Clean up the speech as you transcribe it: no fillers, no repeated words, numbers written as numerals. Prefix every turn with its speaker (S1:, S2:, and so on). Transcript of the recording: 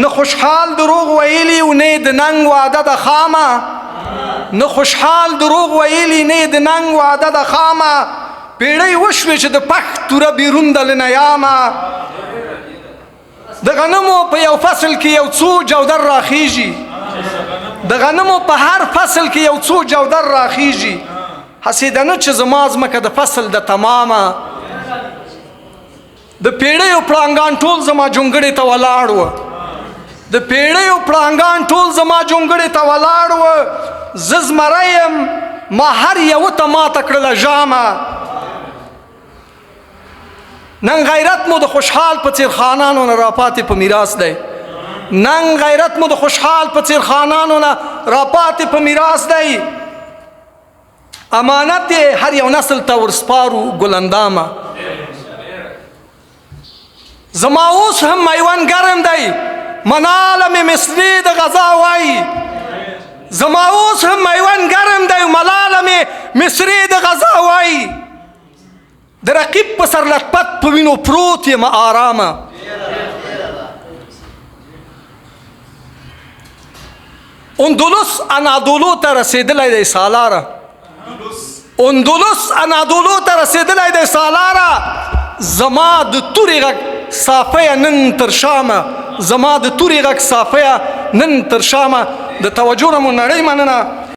S1: نه خوشحال دروغ ویلی و نه د ننګ واده د خامه، نه خوشحال دروغ ویلی نه د ننګ واده د خامه، پیړۍ وشوې چې د پښ توره بیرون د له نیامه. د غنمو په یو فصل کې یو څو جودر راخیږي، د غنمو په هر فصل کې یو څو جودر راخیږي، هسې ده نه چې زما ځمکه د فصل د تمامه. د پیړیو پړانګان ټول زما جونګړې ته ولاړ وه، د پیړیو پړانګان ټول زما جونګړې ته ولاړ وه، زه زمری یم ما هر یوه ته ماته کړله ژامه. نن غیرت مو د خوشحال په څېر خانانو نه راپاتې په میراث دی، نن غیرت مو د خوشحال په څېر خانانو نه راپاتې په میراث دی. امانت یې هر یو نسل ته ورسپارو ګلندامه. زما اوس هم میوند ګرم دی، مناله مې مصري د غزا وایي. زما اوس هم میوند ګرم دی، ملاله مې مصري د غزا وایي. د رقیب په سر لطپت په وینو پروت یم آرامه. اندلس انادولو ته رسېدلی دی سالاره، اندلس انادولو ته رسېدلی دی سالاره. زما د تورې غږ صافیه نن تر شامه، زما د تورې غږ صافیه نن تر شامه. د توجه نه مو نړۍ مننه.